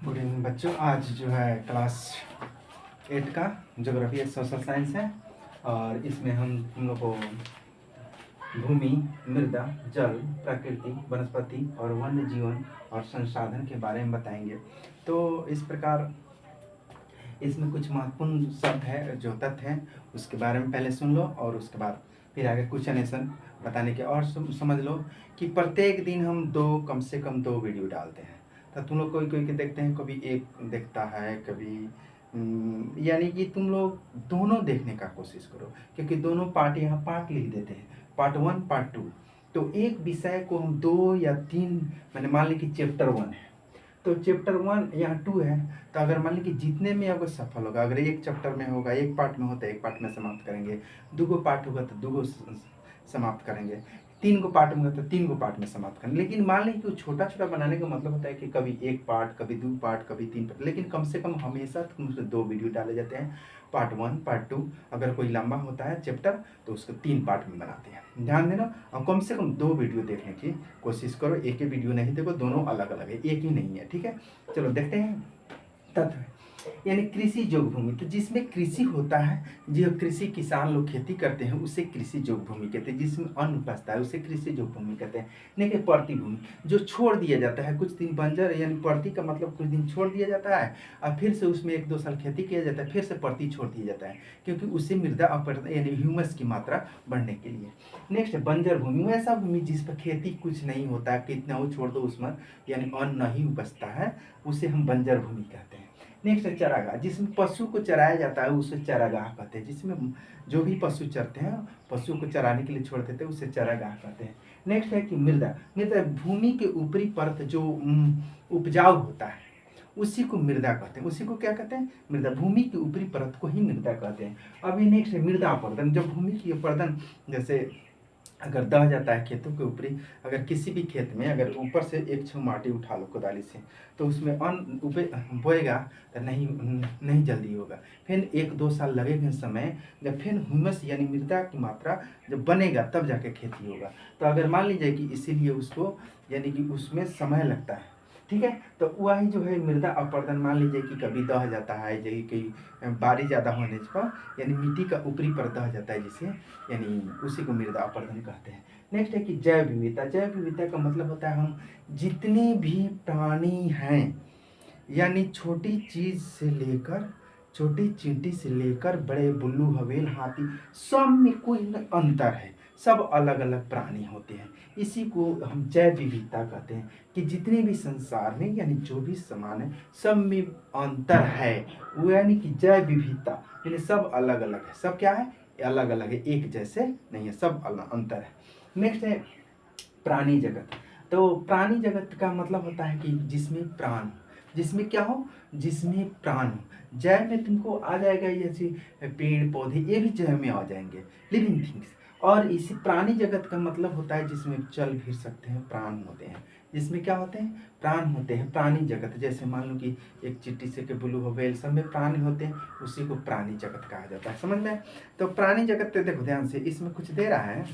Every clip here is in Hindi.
गुड इवनिंग बच्चों। आज जो है क्लास 8 का ज्योग्राफी एंड सोशल साइंस है और इसमें हम तुम लोग को भूमि, मृदा, जल, प्रकृति, वनस्पति और वन्य जीवन और संसाधन के बारे में बताएंगे। तो इस प्रकार इसमें कुछ महत्वपूर्ण शब्द है जो तथ्य हैं उसके बारे में पहले सुन लो और उसके बाद फिर आगे क्वेश्चन एंसर बताने के। और समझ लो कि प्रत्येक दिन हम कम से कम 2 वीडियो डालते हैं। तो तुम लोग कोई कोई के देखते हैं, कभी एक देखता है, कभी यानी कि तुम लोग दोनों देखने का कोशिश करो, क्योंकि दोनों पार्ट यहाँ पार्ट लिख देते हैं, पार्ट 1 पार्ट 2। तो एक विषय को हम 2 या 3 मैंने मान ली कि चैप्टर 1 है तो चैप्टर 1 यहाँ 2 है, तो अगर मान ली कि जितने में अगर सफल होगा, अगर एक चैप्टर में होगा, एक पार्ट में होता है एक पार्ट में समाप्त करेंगे, 2 पार्ट होगा तो 2 समाप्त करेंगे, 3 पार्ट में होता है 3 पार्ट में समाप्त करेंगे। लेकिन मान ली कि छोटा छोटा बनाने का मतलब होता है कि कभी 1 पार्ट, कभी 2 पार्ट, कभी 3 पार्ट, लेकिन कम से कम हमेशा तुमसे 2 वीडियो डाले जाते हैं, पार्ट 1 पार्ट 2। अगर कोई लंबा होता है चैप्टर तो उसको 3 पार्ट में बनाते हैं, ध्यान देना। और कम से कम 2 वीडियो देखने की कोशिश करो, एक ही वीडियो नहीं देखो, दोनों अलग अलग है, एक ही नहीं है, ठीक है। चलो देखते हैं तत्व। यानी कृषि जोग भूमि, तो जिसमें कृषि होता है, जो कृषि किसान लोग खेती करते हैं उसे कृषि जोग भूमि कहते हैं, जिसमें अन्न उपजता है उसे कृषि जोग भूमि कहते हैं। नहीं कि पड़ती भूमि, जो छोड़ दिया जाता है कुछ दिन बंजर, यानी पड़ती का मतलब कुछ दिन छोड़ दिया जाता है और फिर से उसमें 1-2 साल खेती किया जाता है, फिर से पड़ती छोड़ दिया जाता है, क्योंकि उससे मृदा अपरदन यानी ह्यूमस की मात्रा बढ़ने के लिए। नेक्स्ट है बंजर भूमि, वैसा भूमि जिस पर खेती कुछ नहीं होता है, कितना वो छोड़ दो उसमें यानी अन्न नहीं उपजता है, उसे हम बंजर भूमि कहते हैं। नेक्स्ट है चरागाह, जिसमें पशु को चराया जाता है उसे चरागाह कहते हैं, जिसमें जो भी पशु चरते हैं, पशु को चराने के लिए छोड़ देते हैं, उसे चरागाह कहते हैं। नेक्स्ट है कि मृदा, मृदा भूमि के ऊपरी परत जो उपजाऊ होता है उसी को मृदा कहते हैं। उसी को क्या कहते हैं? मृदा। भूमि की ऊपरी परत को ही मृदा कहते हैं। अभी नेक्स्ट है मृदा अपरदन, जब भूमि की अपरदन जैसे अगर दह जाता है खेतों के ऊपरी, अगर किसी भी खेत में अगर ऊपर से 1 छू माटी उठा लो कुदाली से, तो उसमें अन्न बोएगा तो नहीं जल्दी होगा, फिर 1-2 साल लगेगा समय, जब फिर ह्यूमस यानी मृदा की मात्रा जब बनेगा तब जाके खेती होगा। तो अगर मान लीजिए कि इसीलिए उसको यानी कि उसमें समय लगता है, ठीक है। तो वही जो है मृदा अपरदन, मान लीजिए कि कभी दह जाता है, जैसे कि बारिश ज़्यादा होने पर यानी मिट्टी का ऊपरी परत दह जाता है, जिसे यानी उसी को मृदा अपरदन कहते हैं। नेक्स्ट है कि जैव विविधता, जैव विविधता का मतलब होता है हम जितने भी प्राणी हैं, यानी छोटी चीज से लेकर छोटी चींटी से लेकर बड़े बुल्लू हवेल हाथी, सब में कोई न अंतर है, सब अलग अलग प्राणी होते हैं। इसी को हम जैव विविधता कहते हैं कि जितने भी संसार में यानी जो भी समान है सब में अंतर है, वो यानी कि जैव विविधता यानी सब अलग अलग है। सब क्या है? अलग अलग है, एक जैसे नहीं है, सब अलग अंतर है। नेक्स्ट है प्राणी जगत, तो प्राणी जगत का मतलब होता है कि जिसमें प्राण, जिसमें क्या हो? जिसमें प्राण हो। जैव में तुमको आ जाएगा जैसे पेड़ पौधे, ये भी जैव में आ जाएंगे, लिविंग थिंग्स। और इसी प्राणी जगत का मतलब होता है जिसमें चल फिर सकते हैं, प्राण होते हैं, जिसमें क्या होते हैं? प्राण होते हैं। प्राणी जगत जैसे मान लो कि एक चिट्टी से के ब्लू हो वेल, सब में प्राणी होते हैं, उसी को प्राणी जगत कहा जाता है, समझ में? तो प्राणी जगत देखो ध्यान से, इसमें कुछ दे रहा है,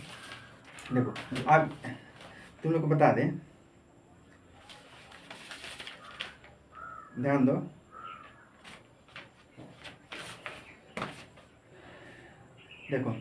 देखो अब तुम लोग को बता दें, ध्यान दो। देखो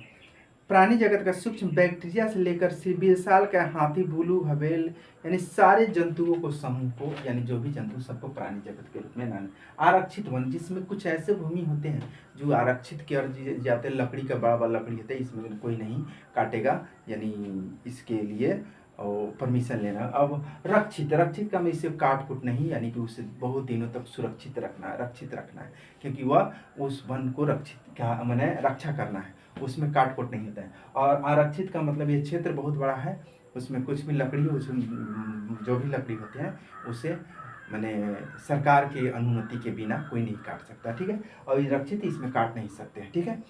प्राणी जगत का सूक्ष्म बैक्टीरिया से लेकर विशाल का हाथी, बुलू हवेल यानी सारे जंतुओं को समूह को यानी जो भी जंतु सबको प्राणी जगत के रूप में नाम। आरक्षित वन, जिसमें कुछ ऐसे भूमि होते हैं जो आरक्षित किए जाते हैं, लकड़ी का बड़ा बड़ा लकड़ी होता है, इसमें कोई नहीं काटेगा, यानी इसके लिए और परमिशन लेना। अब रक्षित, रक्षित का में इसे काट कुट नहीं, यानी कि उसे बहुत दिनों तक सुरक्षित रखना है, रक्षित रखना है, क्योंकि वह उस वन को रक्षित क्या मैंने रक्षा करना है, उसमें काट कुट नहीं होता है। और आरक्षित का मतलब ये क्षेत्र बहुत बड़ा है, उसमें कुछ भी लकड़ी, उसमें जो भी लकड़ी होते हैं उसे मैंने सरकार के अनुमति के बिना कोई नहीं काट सकता, ठीक है। और ये रक्षित इसमें काट नहीं सकते हैं, ठीक है।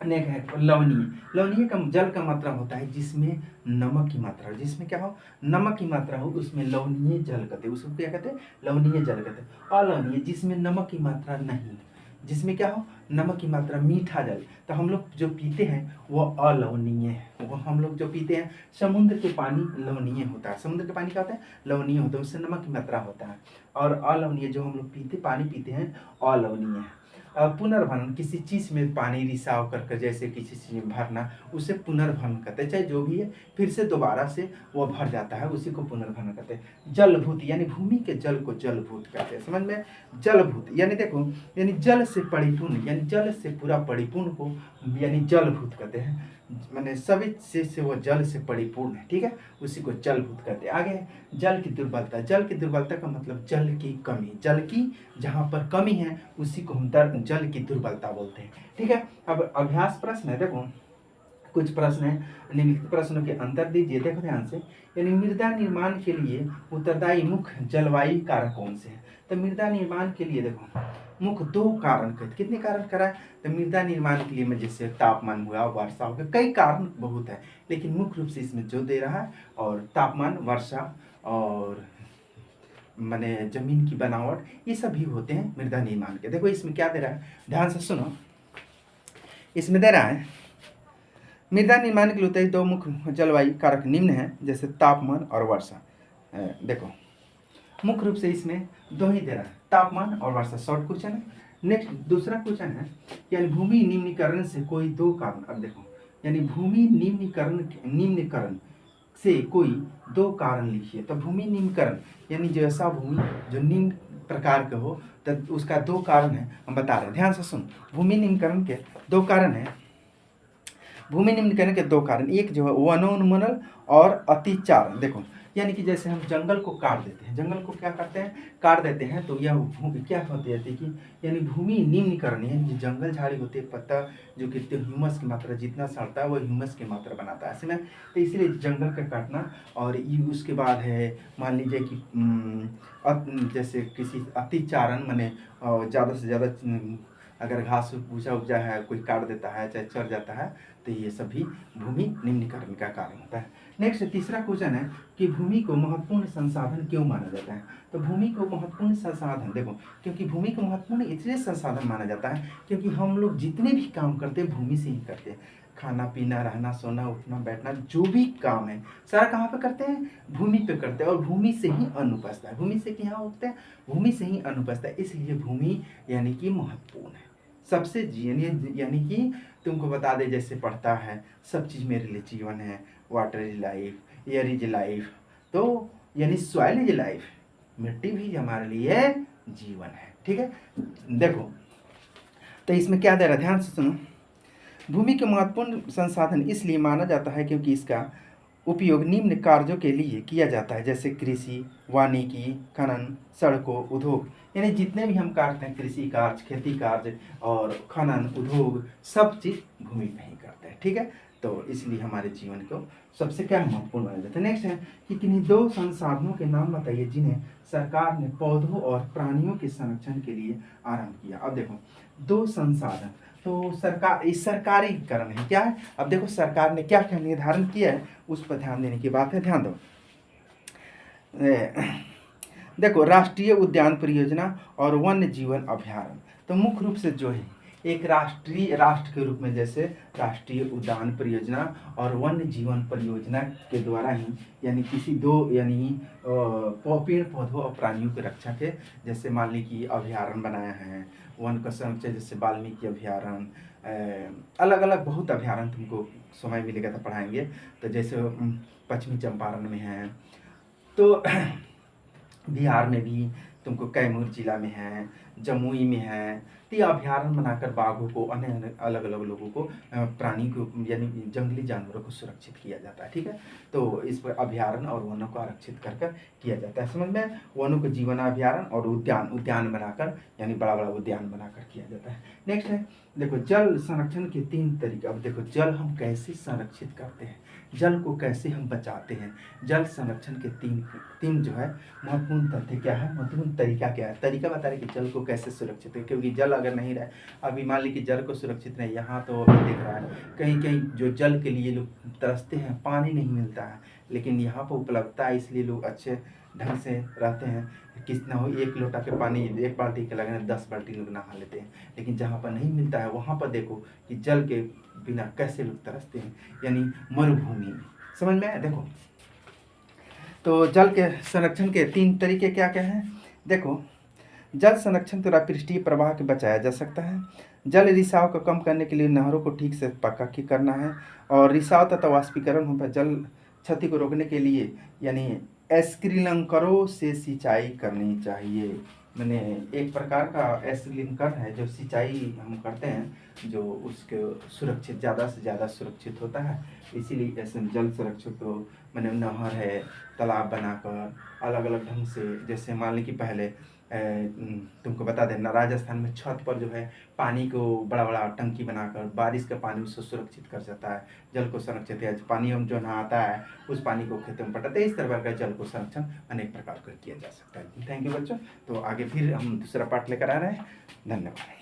अनेक है लवणीय, लवणीय का जल का मात्रा होता है जिसमें नमक की मात्रा, जिसमें क्या हो? नमक की मात्रा हो, उसमें लवणीय जल कहते हैं, उसको क्या कहते हैं? लवणीय जल कहते हैं। अलवणीय, जिसमें नमक की मात्रा नहीं, जिसमें क्या हो, नमक की मात्रा, मीठा जल। तो हम लोग जो पीते हैं वो अलवणीय है। वो हम लोग जो पीते हैं, समुद्र के पानी लवणीय होता है। समुद्र के पानी क्या होता है, लवणीय होता है, उससे नमक की मात्रा होता है। और अलवणीय जो हम लोग पानी पीते हैं, अलवणीय है। पुनर्भरण, किसी चीज़ में पानी रिसाव कर जैसे किसी चीज़ में भरना, उसे पुनर्भरण कहते हैं। चाहे जो भी है, फिर से दोबारा से वो भर जाता है, उसी को पुनर्भरण कहते हैं। जलभूत यानी भूमि के जल को जलभूत कहते हैं। समझ में, जलभूत यानी देखो, यानी जल से परिपूर्ण, यानी जल से पूरा परिपूर्ण को यानी जलभूत कहते हैं। मैंने सभी से वो जल से परिपूर्ण है, ठीक है, उसी को जलभूत कहते हैं। आगे जल की दुर्बलता। जल की दुर्बलता का मतलब जल की कमी, जल की जहाँ पर कमी है उसी को हम जल की दुर्बलता बोलते हैं, ठीक है। अब अभ्यास प्रश्न है, देखो कुछ प्रश्न है, निम्नलिखित प्रश्नों के अंतर दीजिए, देखो ध्यान से। यानी मृदा निर्माण के लिए उत्तरदायी मुख्य जलवायु कारक कौन से हैं। तो मृदा निर्माण के लिए देखो मुख्य 2 कारण, कितने कारण कराए, तो मृदा निर्माण के लिए में जैसे तापमान हुआ, वर्षा हो गया, कई कारण बहुत है, लेकिन मुख्य रूप से इसमें जो दे रहा है, और तापमान, वर्षा और माने जमीन की बनावट, ये सभी होते हैं मृदा निर्माण के। देखो इसमें क्या दे रहा है, ध्यान से सुनो। इसमें दे रहा है मृदा निर्माण के लिए होते हैं 2 मुख्य जलवायु कारक निम्न है, जैसे तापमान और वर्षा। देखो मुख्य रूप से इसमें 2 ही दे रहा है, तापमान और वर्षा। शॉर्ट क्वेश्चन है। नेक्स्ट दूसरा क्वेश्चन है, यानी भूमि निम्नीकरण से कोई 2 कारण। अब देखो, यानी भूमि निम्नीकरण से कोई 2 कारण लिखिए। तो भूमि निम्नीकरण यानी जो ऐसा भूमि जो निम्न प्रकार का हो, तो उसका 2 कारण है, हम बता रहे हैं, ध्यान से सुन। भूमि निम्नीकरण के 2 कारण है। भूमि निम्नीकरण के 2 कारण, एक जो है वनोन्मूलन और अतिचारण। देखो यानी कि जैसे हम जंगल को काट देते हैं, जंगल को क्या करते हैं, काट देते हैं, तो यह भूमि क्या होती है कि यानी भूमि निम्नीकरण, यानी जंगल झाड़ी होते हैं, पत्ता जो कि ह्यूमस की मात्रा जितना सड़ता है वो ह्यूमस की मात्रा बनाता है, ऐसे में। तो इसलिए जंगल का काटना, और उसके बाद है मान लीजिए कि जैसे किसी अतिचारण, माने ज़्यादा से ज़्यादा अगर घास भूसा उपजा है, कोई काट देता है, चाहे चढ़ जाता है, तो ये सभी भूमि निम्नीकरण का कारण होता है। नेक्स्ट तीसरा क्वेश्चन है कि भूमि को महत्वपूर्ण संसाधन क्यों माना जाता है। तो भूमि को महत्वपूर्ण संसाधन, देखो क्योंकि भूमि को महत्वपूर्ण इसलिए संसाधन माना जाता है क्योंकि हम लोग जितने भी काम करते हैं भूमि से ही करते हैं। खाना पीना, रहना, सोना, उठना, बैठना, जो भी काम है सारा कहाँ पे करते हैं, भूमि पे करते हैं, और भूमि से ही अन्न उपजता है। भूमि से क्या होता है, भूमि से ही अन्न उपजता है, इसलिए भूमि यानी कि महत्वपूर्ण है सबसे। यानी कि तुमको बता दे, जैसे पढ़ता है, सब चीज़ मेरे लिए जीवन है, water is life, air is life, तो यानी सॉइल इज लाइफ, मिट्टी भी हमारे लिए जीवन है, ठीक है। देखो तो इसमें क्या दे रहा है, ध्यान से सुनो। भूमि के महत्वपूर्ण संसाधन इसलिए माना जाता है क्योंकि इसका उपयोग निम्न कार्यों के लिए किया जाता है, जैसे कृषि, वानिकी, खनन, सड़कों, उद्योग, यानी जितने भी हम कार्य हैं, कृषि कार्य, खेती कार्य और खनन, उद्योग, सब चीज़ भूमि में ही करते हैं, ठीक है। तो इसलिए हमारे जीवन को सबसे क्या महत्वपूर्ण माना जाता है। नेक्स्ट है कि किन्हीं 2 संसाधनों के नाम बताइए जिन्हें सरकार ने पौधों और प्राणियों के संरक्षण के लिए आरंभ किया। अब देखो 2 संसाधन, तो सरकार, इस सरकारीकरण है, क्या है। अब देखो सरकार ने क्या क्या निर्धारण किया है, उस पर ध्यान देने की बात है, ध्यान दो। देखो राष्ट्रीय उद्यान परियोजना और वन्य जीवन अभ्यारण्य, तो मुख्य रूप से जो है एक राष्ट्र के रूप में, जैसे राष्ट्रीय उद्यान परियोजना और वन्य जीवन परियोजना के द्वारा ही, यानी किसी 2 यानी पेड़ पौधों और प्राणियों की रक्षा के, जैसे मान ली कि अभ्यारण्य बनाया है, वन का संरक्षण, जैसे वाल्मीकि अभ्यारण्य, अलग अलग बहुत अभ्यारण्य तुमको समय मिलेगा तो पढ़ाएंगे। तो जैसे पश्चिमी चंपारण में है, तो बिहार में भी तुमको कैमूर जिला में है, जमुई में है, तो ये अभ्यारण्य बनाकर बाघों को, अन्य अलग अलग लोगों को, प्राणी को, यानी जंगली जानवरों को सुरक्षित किया जाता है, ठीक है। तो इस पर अभ्यारण्य और वनों को आरक्षित कर कर किया जाता है, समझ में। वनों को जीवन अभ्यारण्य और उद्यान बनाकर, यानी बड़ा बड़ा उद्यान बनाकर किया जाता है। नेक्स्ट है देखो जल संरक्षण के 3 तरीके। अब देखो जल हम कैसे संरक्षित करते हैं, जल को कैसे हम बचाते हैं, जल संरक्षण के तीन जो है महत्वपूर्ण तथ्य क्या है, महत्वपूर्ण तरीका क्या है। तरीका बता रहे कि जल को कैसे सुरक्षित है, क्योंकि जल अगर नहीं रहे, अभी मान ली कि जल को सुरक्षित नहीं, यहाँ तो अभी देख रहा है कहीं कहीं जो जल के लिए लोग तरसते हैं, पानी नहीं मिलता है, लेकिन यहाँ पर उपलब्धता है, इसलिए लोग अच्छे ढंग से रहते हैं। कितना हो, 1 लोटा के पानी 1 बाल्टी के लगाने 10 बाल्टी लोग नहा लेते हैं। लेकिन जहाँ पर नहीं मिलता है वहाँ पर देखो कि जल के बिना कैसे लोग तरसते हैं, यानी मरुभूमि में। समझ में आया? देखो, तो जल के संरक्षण के 3 तरीके क्या क्या हैं? देखो, जल संरक्षण द्वारा पृष्ठीय प्रवाह को बचाया जा सकता है। जल रिसाव को कम करने के लिए नहरों को ठीक से पक्का करना है, और रिसाव तथा वाष्पीकरण होने पर जल क्षति को रोकने के लिए यानी स्प्रिंकलरों से सिंचाई करनी चाहिए। मैंने एक प्रकार का स्प्रिंकलर है जो सिंचाई हम करते हैं, जो उसके सुरक्षित, ज़्यादा से ज़्यादा सुरक्षित होता है। इसीलिए ऐसे जल संरक्षण को मैंने नहर है, तालाब बनाकर अलग अलग ढंग से, जैसे मान ली कि पहले तुमको बता देना, राजस्थान में छत पर जो है पानी को बड़ा बड़ा टंकी बनाकर बारिश का पानी उससे सुरक्षित कर जाता है, जल को संरक्षित है। पानी हम जो नहाता है उस पानी को खेतों में पटाते हैं। इस तरह का जल को संरक्षण अनेक प्रकार का किया जा सकता है। थैंक यू बच्चों। तो आगे फिर हम दूसरा पार्ट लेकर आ रहे हैं। धन्यवाद।